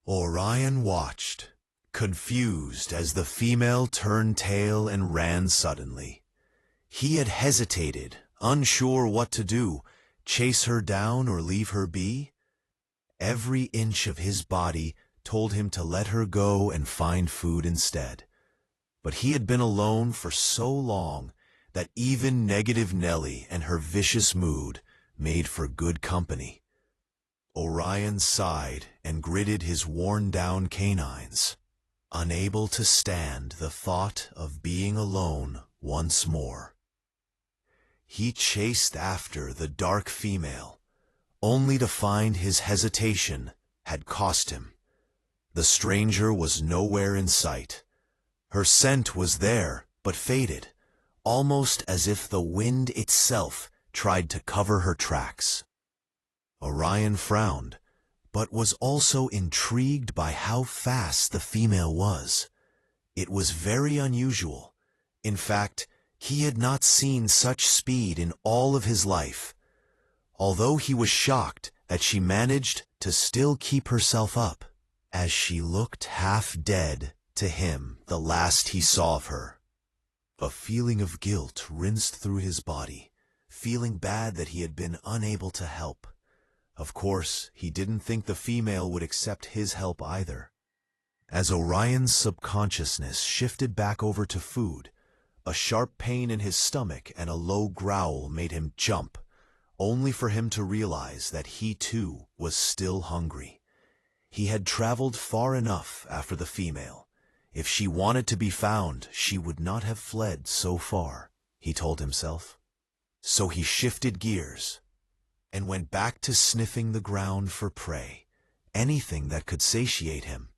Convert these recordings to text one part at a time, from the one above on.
Orion watched, confused as the female turned tail and ran suddenly. He had hesitated, unsure what to do, chase her down or leave her be. Every inch of his body told him to let her go and find food instead. But he had been alone for so long that even negative Nellie and her vicious mood made for good company. Orion sighed and gritted his worn-down canines, unable to stand the thought of being alone once more. He chased after the dark female, only to find his hesitation had cost him. The stranger was nowhere in sight. Her scent was there, but faded, almost as if the wind itself tried to cover her tracks. Orion frowned, but was also intrigued by how fast the female was. It was very unusual. In fact, he had not seen such speed in all of his life. Although he was shocked that she managed to still keep herself up, as she looked half dead to him the last he saw of her. A feeling of guilt rinsed through his body, feeling bad that he had been unable to help. Of course, he didn't think the female would accept his help either. As Orion's subconsciousness shifted back over to food, a sharp pain in his stomach and a low growl made him jump, only for him to realize that he too was still hungry. He had traveled far enough after the female. If she wanted to be found, she would not have fled so far, he told himself. So he shifted gears and went back to sniffing the ground for prey, anything that could satiate him.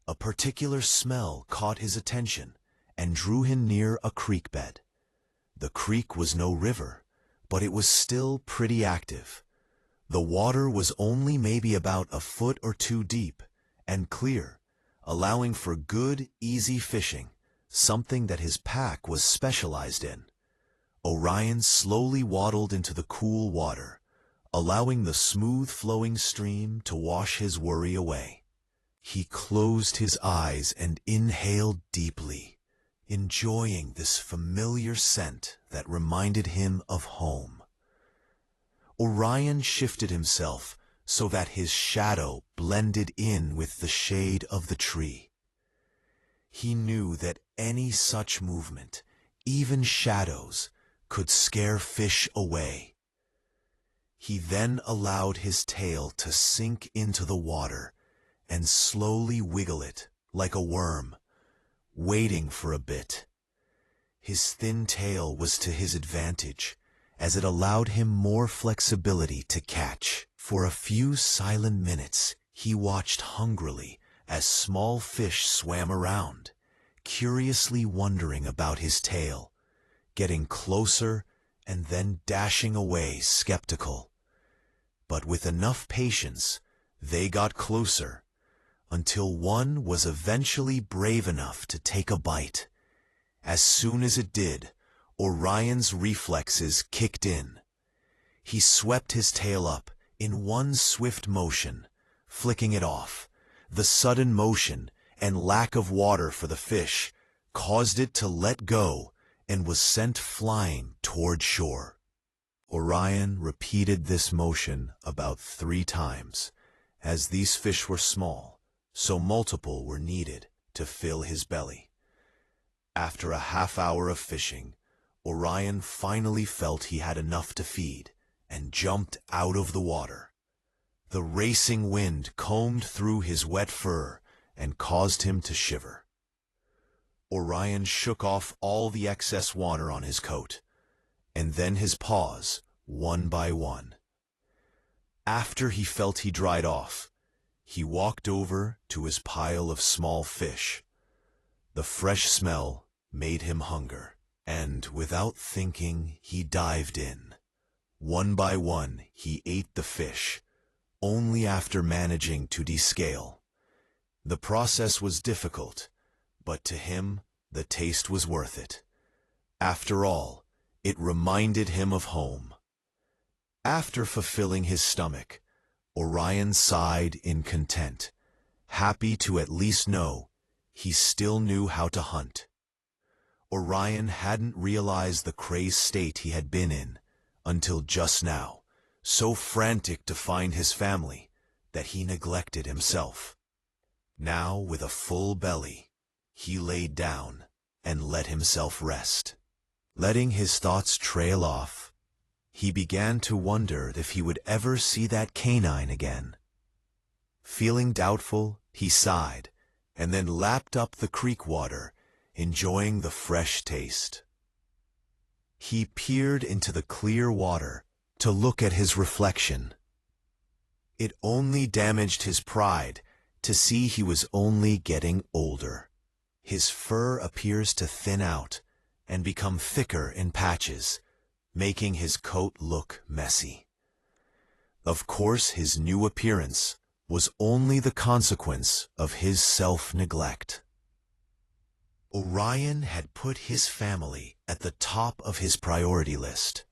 A particular smell caught his attention and drew him near a creek bed. The creek was no river, but it was still pretty active. The water was only maybe about a foot or two deep and clear, allowing for good, easy fishing, something that his pack was specialized in. Orion slowly waddled into the cool water, allowing the smooth-flowing stream to wash his worry away. He closed his eyes and inhaled deeply, enjoying this familiar scent that reminded him of home. Orion shifted himself so that his shadow blended in with the shade of the tree. He knew that any such movement, even shadows, could scare fish away. He then allowed his tail to sink into the water and slowly wiggle it like a worm, waiting for a bit. His thin tail was to his advantage, as it allowed him more flexibility to catch. For a few silent minutes, he watched hungrily as small fish swam around, curiously wondering about his tail, getting closer and then dashing away skeptical. But with enough patience, they got closer, until one was eventually brave enough to take a bite. As soon as it did, Orion's reflexes kicked in. He swept his tail up in one swift motion, flicking it off. The sudden motion and lack of water for the fish caused it to let go and was sent flying toward shore. Orion repeated this motion about 3 times, as these fish were small, so multiple were needed to fill his belly. After a half-hour of fishing, Orion finally felt he had enough to feed and jumped out of the water. The racing wind combed through his wet fur and caused him to shiver. Orion shook off all the excess water on his coat, and then his paws, one by one. After he felt he dried off, he walked over to his pile of small fish. The fresh smell made him hunger, and without thinking, he dived in. One by one, he ate the fish, only after managing to descale. The process was difficult, but to him, the taste was worth it. After all, it reminded him of home. After fulfilling his stomach, Orion sighed in content, happy to at least know he still knew how to hunt. Orion hadn't realized the crazed state he had been in until just now, so frantic to find his family that he neglected himself. Now, with a full belly, he laid down and let himself rest. Letting his thoughts trail off, he began to wonder if he would ever see that canine again. Feeling doubtful, he sighed and then lapped up the creek water, enjoying the fresh taste. He peered into the clear water to look at his reflection. It only damaged his pride to see he was only getting older. His fur appears to thin out and become thicker in patches, making his coat look messy. Of course, his new appearance was only the consequence of his self-neglect. Orion had put his family at the top of his priority list.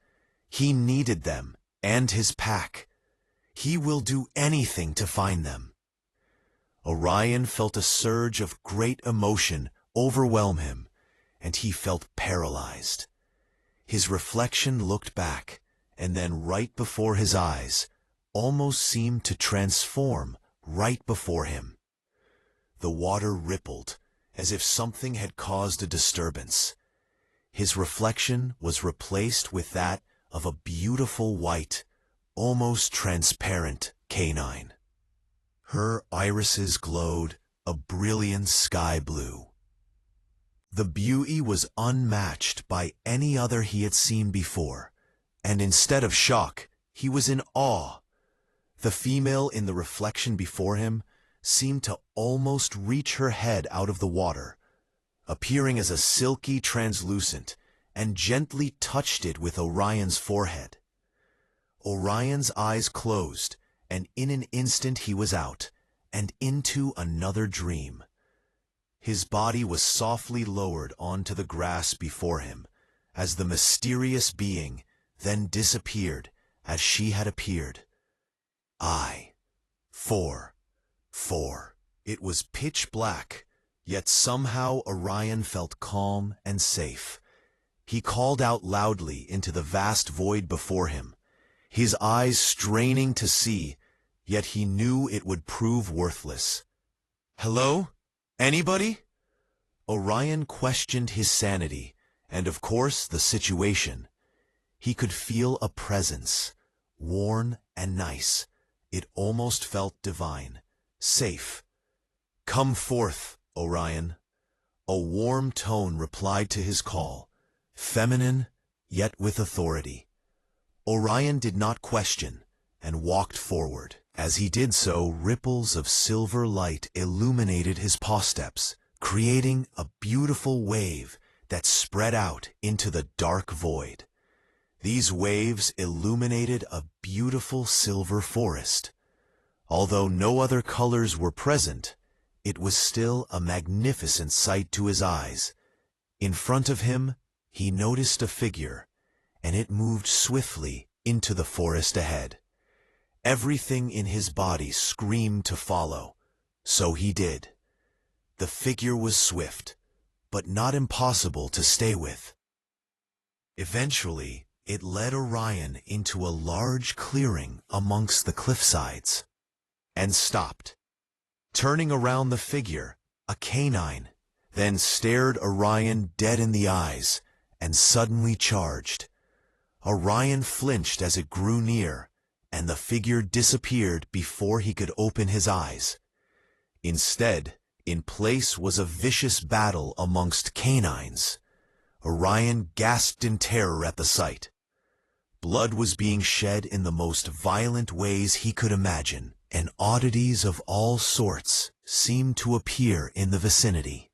He needed them and his pack. He will do anything to find them. Orion felt a surge of great emotion overwhelm him, and he felt paralyzed. His reflection looked back, and then right before his eyes, almost seemed to transform right before him. The water rippled, as if something had caused a disturbance. His reflection was replaced with that of a beautiful white, almost transparent canine. Her irises glowed a brilliant sky blue. The beauty was unmatched by any other he had seen before, and instead of shock, he was in awe. The female in the reflection before him seemed to almost reach her head out of the water, appearing as a silky translucent, and gently touched it with Orion's forehead. Orion's eyes closed, and in an instant he was out, and into another dream. His body was softly lowered onto the grass before him, as the mysterious being then disappeared as she had appeared. Four. It was pitch black, yet somehow Orion felt calm and safe. He called out loudly into the vast void before him, his eyes straining to see, yet he knew it would prove worthless. "Hello? Anybody?" Orion questioned his sanity, and of course the situation. He could feel a presence, worn and nice. It almost felt divine, safe. "Come forth, Orion." A warm tone replied to his call, feminine, yet with authority. Orion did not question, and walked forward. As he did so, ripples of silver light illuminated his paw steps, creating a beautiful wave that spread out into the dark void. These waves illuminated a beautiful silver forest. Although no other colors were present, it was still a magnificent sight to his eyes. In front of him, he noticed a figure, and it moved swiftly into the forest ahead. Everything in his body screamed to follow, so he did. The figure was swift, but not impossible to stay with. Eventually, it led Orion into a large clearing amongst the cliffsides, and stopped. Turning around the figure, a canine, then stared Orion dead in the eyes, and suddenly charged. Orion flinched as it grew near, and the figure disappeared before he could open his eyes. Instead, in place was a vicious battle amongst canines. Orion gasped in terror at the sight. Blood was being shed in the most violent ways he could imagine, and oddities of all sorts seemed to appear in the vicinity.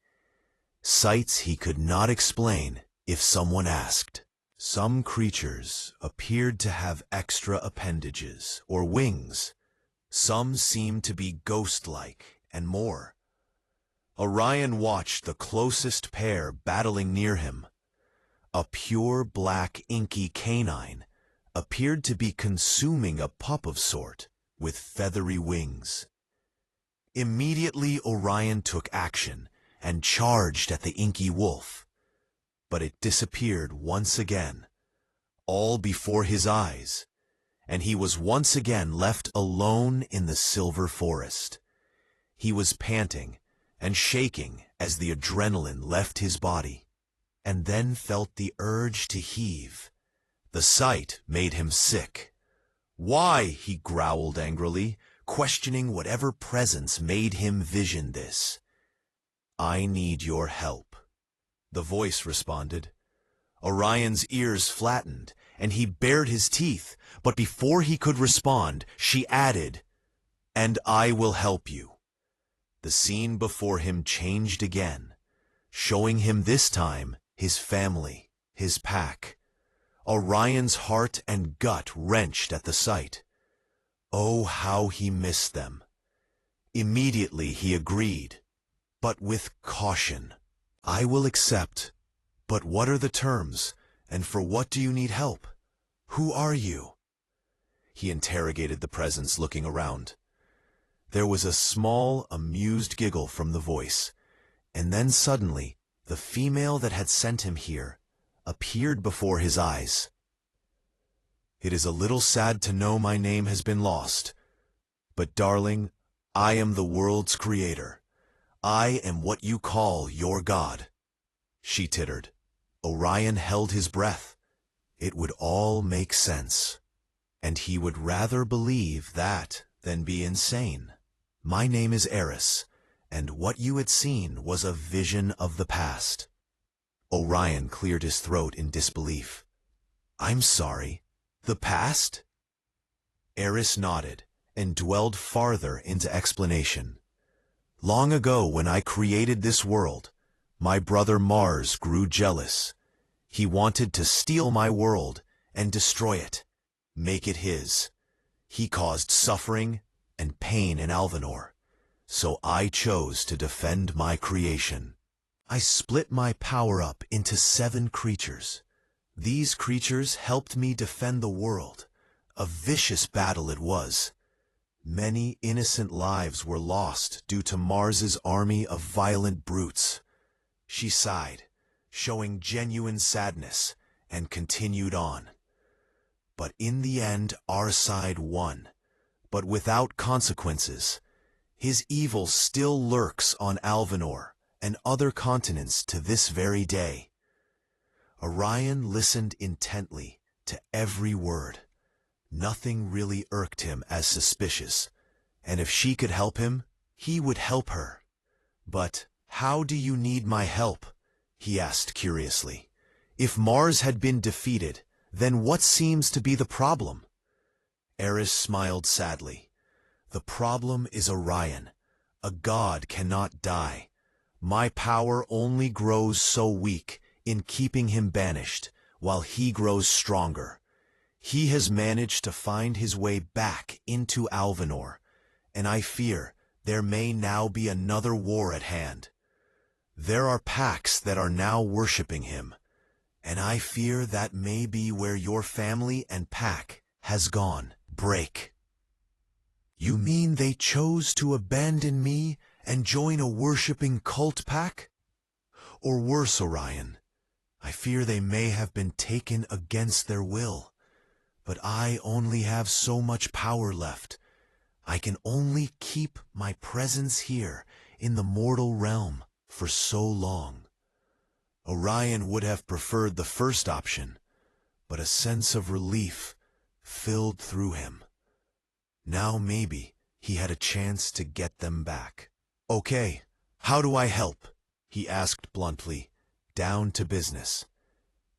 Sights he could not explain if someone asked. Some creatures appeared to have extra appendages or wings. Some seemed to be ghost-like, and more. Orion watched the closest pair battling near him. A pure black inky canine appeared to be consuming a pup of sort with feathery wings. Immediately Orion took action and charged at the inky wolf. But it disappeared once again, all before his eyes, and he was once again left alone in the silver forest. He was panting and shaking as the adrenaline left his body, and then felt the urge to heave. The sight made him sick. "Why?" he growled angrily, questioning whatever presence made him vision this. "I need your help," the voice responded. Orion's ears flattened, and he bared his teeth, but before he could respond, she added, "And I will help you." The scene before him changed again, showing him this time his family, his pack. Orion's heart and gut wrenched at the sight. Oh, how he missed them. Immediately he agreed, but with caution. "I will accept, but what are the terms, and for what do you need help? Who are you?" He interrogated the presence, looking around. There was a small, amused giggle from the voice, and then suddenly the female that had sent him here appeared before his eyes. "It is a little sad to know my name has been lost, but darling, I am the world's creator. I am what you call your god," she tittered. Orion held his breath. It would all make sense, and he would rather believe that than be insane. "My name is Eris, and what you had seen was a vision of the past." Orion cleared his throat in disbelief. "I'm sorry, the past?" Eris nodded and dwelled farther into explanation. "Long ago, when I created this world, my brother Mars grew jealous. He wanted to steal my world and destroy it, make it his. He caused suffering and pain in Alvanor, so I chose to defend my creation. I split my power up into 7 creatures. These creatures helped me defend the world. A vicious battle it was. Many innocent lives were lost due to Mars's army of violent brutes." She sighed, showing genuine sadness, and continued on. "But in the end, our side won, but without consequences. His evil still lurks on Alvanor and other continents to this very day." Orion listened intently to every word. Nothing really irked him as suspicious, and if she could help him, he would help her. "But how do you need my help?" he asked curiously. "If Mars had been defeated, then what seems to be the problem?" Eris smiled sadly. "The problem is Orion. A god cannot die. My power only grows so weak in keeping him banished, while he grows stronger. He has managed to find his way back into Alvanor, and I fear there may now be another war at hand. There are packs that are now worshipping him, and I fear that may be where your family and pack has gone. Break." "You mean they chose to abandon me and join a worshipping cult pack? Or worse, Orion, I fear they may have been taken against their will. But I only have so much power left. I can only keep my presence here in the mortal realm for so long." Orion would have preferred the first option, but a sense of relief filled through him. Now maybe he had a chance to get them back. "Okay, how do I help?" he asked bluntly, down to business.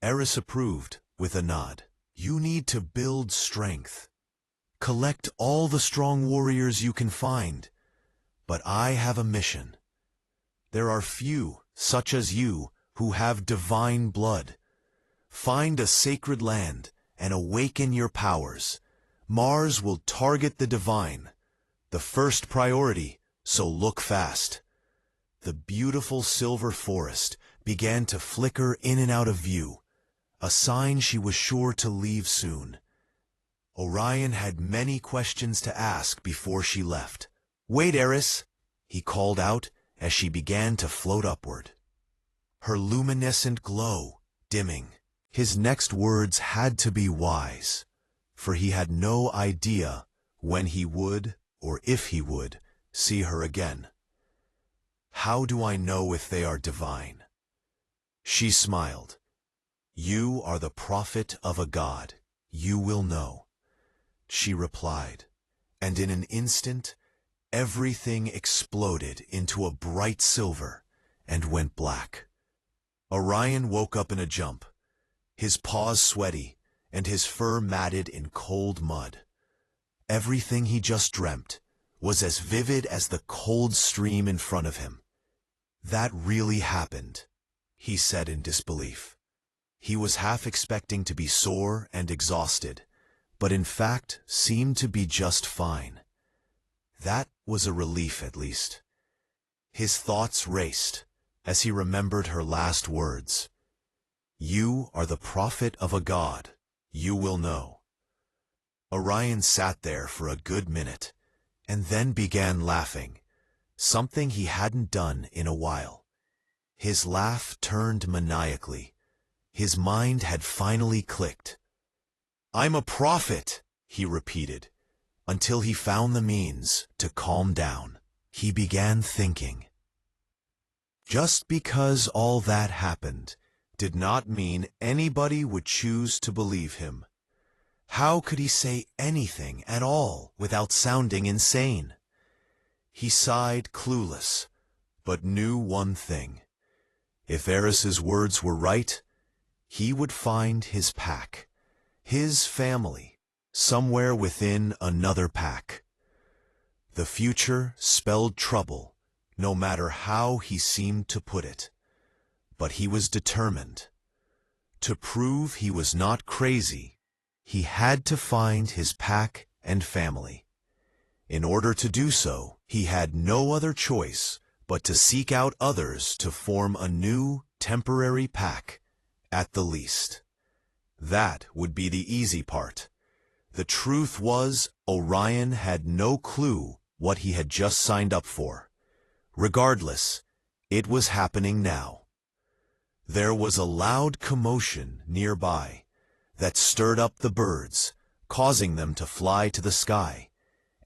Eris approved with a nod. "You need to build strength. Collect all the strong warriors you can find. But I have a mission. There are few, such as you, who have divine blood. Find a sacred land and awaken your powers. Mars will target the divine. The first priority, so look fast." The beautiful silver forest began to flicker in and out of view, a sign she was sure to leave soon. Orion had many questions to ask before she left. "Wait, Eris," he called out as she began to float upward, her luminescent glow dimming. His next words had to be wise, for he had no idea when he would, or if he would, see her again. "How do I know if they are divine?" She smiled. "You are the prophet of a god. You will know," she replied, and in an instant, everything exploded into a bright silver and went black. Orion woke up in a jump, his paws sweaty and his fur matted in cold mud. Everything he just dreamt was as vivid as the cold stream in front of him. "That really happened," he said in disbelief. He was half expecting to be sore and exhausted, but in fact seemed to be just fine. That was a relief at least. His thoughts raced as he remembered her last words. "You are the prophet of a god. You will know." Orion sat there for a good minute, and then began laughing, something he hadn't done in a while. His laugh turned maniacally. His mind had finally clicked. "I'm a prophet," he repeated, until he found the means to calm down. He began thinking. Just because all that happened did not mean anybody would choose to believe him. How could he say anything at all without sounding insane? He sighed, clueless, but knew one thing. If Eris's words were right, he would find his pack, his family, somewhere within another pack. The future spelled trouble, no matter how he seemed to put it. But he was determined. To prove he was not crazy, he had to find his pack and family. In order to do so, he had no other choice but to seek out others to form a new, temporary pack, at the least. That would be the easy part. The truth was, Orion had no clue what he had just signed up for. Regardless, it was happening now. There was a loud commotion nearby that stirred up the birds, causing them to fly to the sky,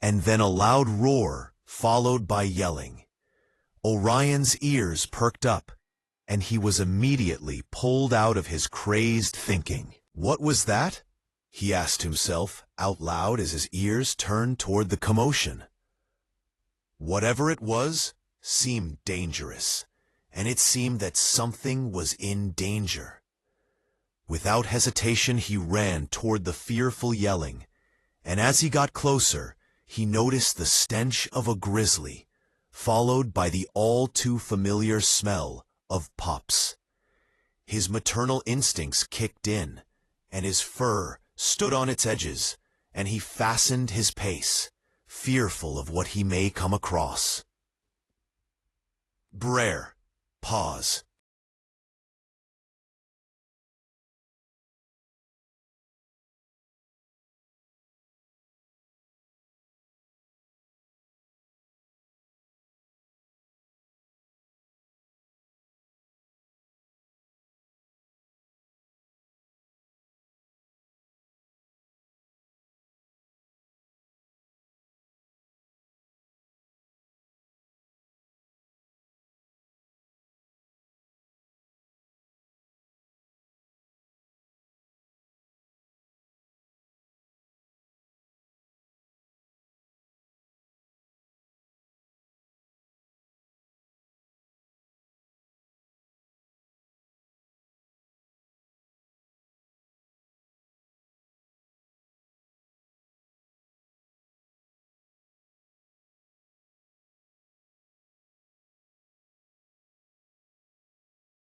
and then a loud roar followed by yelling. Orion's ears perked up, and he was immediately pulled out of his crazed thinking. What was that? He asked himself out loud as his ears turned toward the commotion. Whatever it was seemed dangerous, and it seemed that something was in danger. Without hesitation, he ran toward the fearful yelling, and as he got closer, he noticed the stench of a grizzly, followed by the all-too-familiar smell of pups. His maternal instincts kicked in, and his fur stood on its edges, and he fastened his pace, fearful of what he may come across. Brer. Pause.